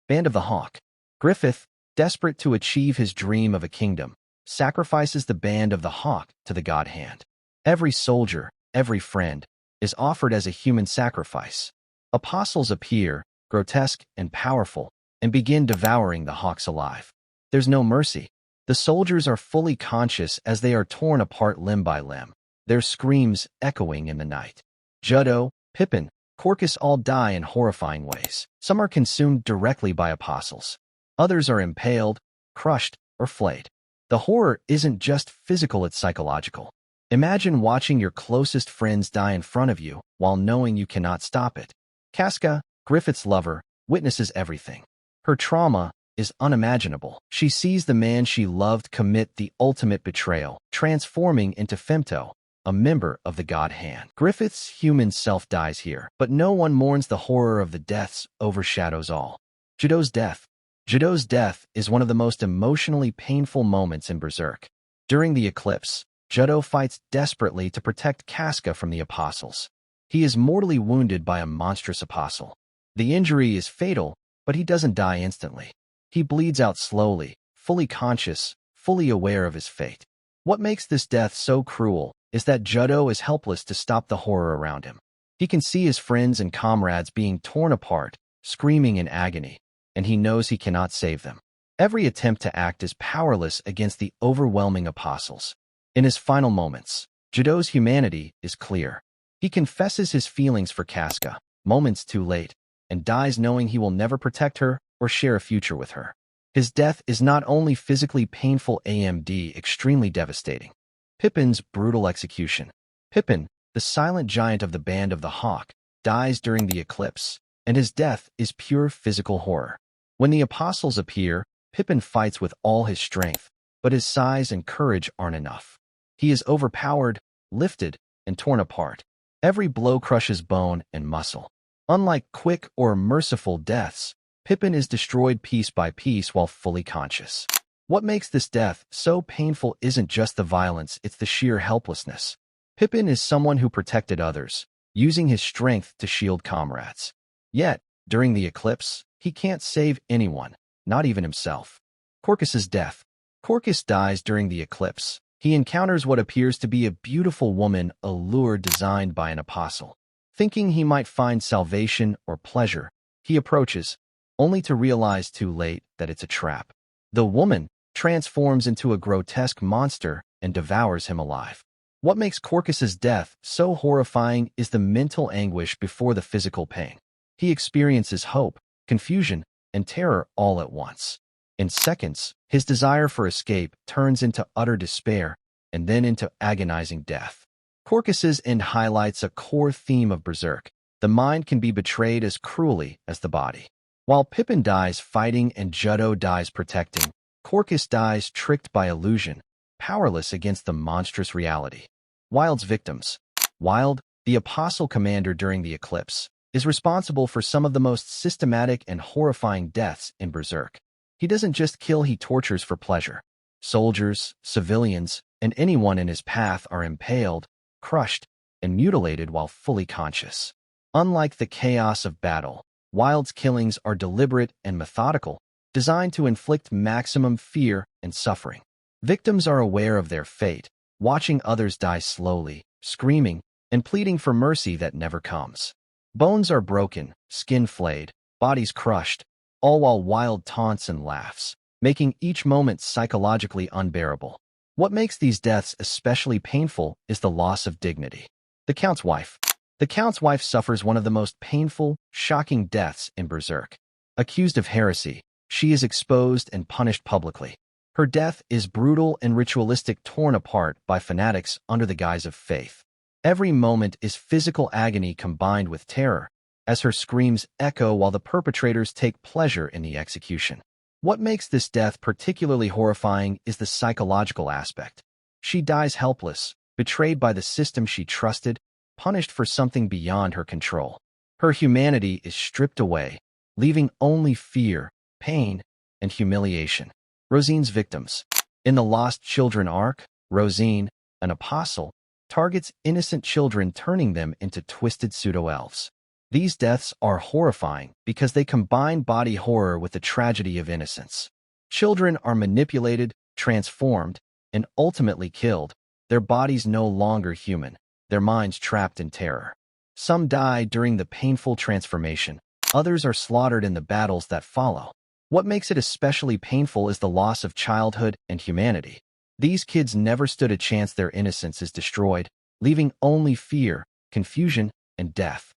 Band of the Hawk. Griffith, desperate to achieve his dream of a kingdom, sacrifices the Band of the Hawk to the God Hand. Every soldier, every friend, is offered as a human sacrifice. Apostles appear, grotesque and powerful, and begin devouring the hawks alive. There's no mercy. The soldiers are fully conscious as they are torn apart limb by limb, their screams echoing in the night. Judeau, Pippin, Corkus all die in horrifying ways. Some are consumed directly by apostles. Others are impaled, crushed, or flayed. The horror isn't just physical, it's psychological. Imagine watching your closest friends die in front of you while knowing you cannot stop it. Ganishka, Griffith's lover, witnesses everything. Her trauma is unimaginable. She sees the man she loved commit the ultimate betrayal, transforming into Femto, a member of the God Hand. Griffith's human self dies here, but no one mourns the horror of the deaths overshadows all. Judeau's death. Judeau's death is one of the most emotionally painful moments in Berserk. During the Eclipse, Judeau fights desperately to protect Ganishka from the apostles. He is mortally wounded by a monstrous apostle. The injury is fatal, but he doesn't die instantly. He bleeds out slowly, fully conscious, fully aware of his fate. What makes this death so cruel is that Judeau is helpless to stop the horror around him. He can see his friends and comrades being torn apart, screaming in agony, and he knows he cannot save them. Every attempt to act is powerless against the overwhelming apostles. In his final moments, Judeau's humanity is clear. He confesses his feelings for Ganishka, moments too late, and dies knowing he will never protect her or share a future with her. His death is not only physically painful and extremely devastating. Pippin's brutal execution. Pippin, the silent giant of the Band of the Hawk, dies during the Eclipse, and his death is pure physical horror. When the apostles appear, Pippin fights with all his strength, but his size and courage aren't enough. He is overpowered, lifted, and torn apart. Every blow crushes bone and muscle. Unlike quick or merciful deaths, Pippin is destroyed piece by piece while fully conscious. What makes this death so painful isn't just the violence, it's the sheer helplessness. Pippin is someone who protected others, using his strength to shield comrades. Yet, during the Eclipse, he can't save anyone, not even himself. Corkus's death. Corkus dies during the Eclipse. He encounters what appears to be a beautiful woman, a lure designed by an apostle. Thinking he might find salvation or pleasure, he approaches, only to realize too late that it's a trap. The woman transforms into a grotesque monster and devours him alive. What makes Corkus's death so horrifying is the mental anguish before the physical pain. He experiences hope, confusion, and terror all at once. In seconds, his desire for escape turns into utter despair and then into agonizing death. Corkus's end highlights a core theme of Berserk. The mind can be betrayed as cruelly as the body. While Pippin dies fighting and Judeau dies protecting, Corkus dies tricked by illusion, powerless against the monstrous reality. Wyald's victims. Wyald, the apostle commander during the Eclipse, is responsible for some of the most systematic and horrifying deaths in Berserk. He doesn't just kill, he tortures for pleasure. Soldiers, civilians, and anyone in his path are impaled, crushed, and mutilated while fully conscious. Unlike the chaos of battle, Wyald's killings are deliberate and methodical, designed to inflict maximum fear and suffering. Victims are aware of their fate, watching others die slowly, screaming, and pleading for mercy that never comes. Bones are broken, skin flayed, bodies crushed, all while Wyald taunts and laughs, making each moment psychologically unbearable. What makes these deaths especially painful is the loss of dignity. The Count's wife. The Count's wife suffers one of the most painful, shocking deaths in Berserk. Accused of heresy, she is exposed and punished publicly. Her death is brutal and ritualistic, torn apart by fanatics under the guise of faith. Every moment is physical agony combined with terror, as her screams echo while the perpetrators take pleasure in the execution. What makes this death particularly horrifying is the psychological aspect. She dies helpless, betrayed by the system she trusted, punished for something beyond her control. Her humanity is stripped away, leaving only fear, pain, and humiliation. Rosine's victims. In the Lost Children arc, Rosine, an apostle, targets innocent children, turning them into twisted pseudo-elves. These deaths are horrifying because they combine body horror with the tragedy of innocence. Children are manipulated, transformed, and ultimately killed, their bodies no longer human, their minds trapped in terror. Some die during the painful transformation, others are slaughtered in the battles that follow. What makes it especially painful is the loss of childhood and humanity. These kids never stood a chance. Their innocence is destroyed, leaving only fear, confusion, and death.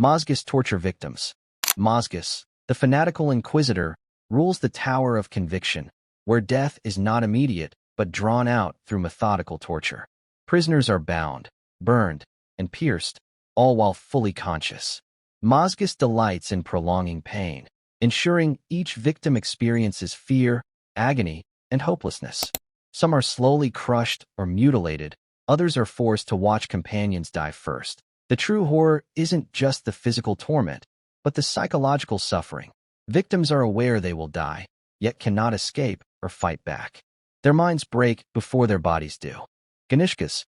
Mozgus torture victims. Mozgus, the fanatical inquisitor, rules the Tower of Conviction, where death is not immediate but drawn out through methodical torture. Prisoners are bound, burned, and pierced, all while fully conscious. Mozgus delights in prolonging pain, ensuring each victim experiences fear, agony, and hopelessness. Some are slowly crushed or mutilated, others are forced to watch companions die first. The true horror isn't just the physical torment, but the psychological suffering. Victims are aware they will die, yet cannot escape or fight back. Their minds break before their bodies do. Ganishka,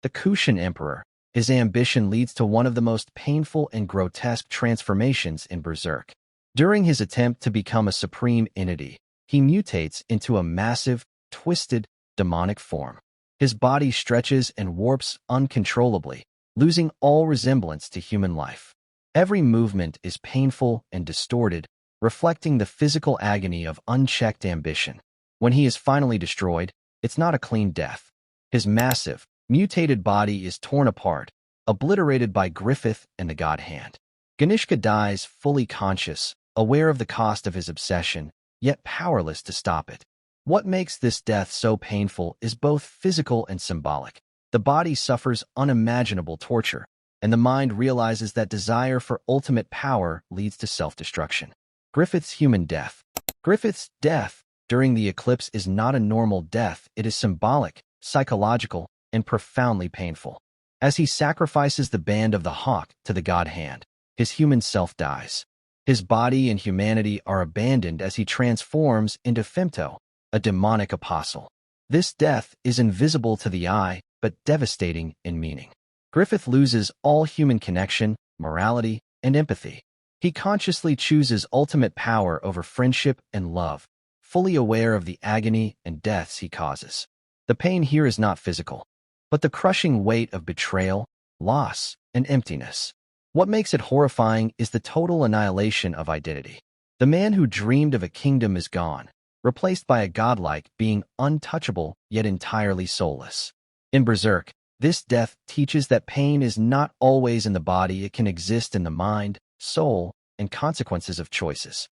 the Kushan emperor, his ambition leads to one of the most painful and grotesque transformations in Berserk. During his attempt to become a supreme entity, he mutates into a massive, twisted, demonic form. His body stretches and warps uncontrollably, losing all resemblance to human life. Every movement is painful and distorted, reflecting the physical agony of unchecked ambition. When he is finally destroyed, it's not a clean death. His massive, mutated body is torn apart, obliterated by Griffith and the God Hand. Ganishka dies fully conscious, aware of the cost of his obsession, yet powerless to stop it. What makes this death so painful is both physical and symbolic. The body suffers unimaginable torture, and the mind realizes that desire for ultimate power leads to self-destruction. Griffith's human death. Griffith's death during the eclipse is not a normal death. It is symbolic, psychological, and profoundly painful. As he sacrifices the band of the hawk to the God Hand, his human self dies. His body and humanity are abandoned as he transforms into Femto, a demonic apostle. This death is invisible to the eye, but devastating in meaning. Griffith loses all human connection, morality, and empathy. He consciously chooses ultimate power over friendship and love, fully aware of the agony and deaths he causes. The pain here is not physical, but the crushing weight of betrayal, loss, and emptiness. What makes it horrifying is the total annihilation of identity. The man who dreamed of a kingdom is gone, replaced by a godlike being untouchable yet entirely soulless. In Berserk, this death teaches that pain is not always in the body. It can exist in the mind, soul, and consequences of choices.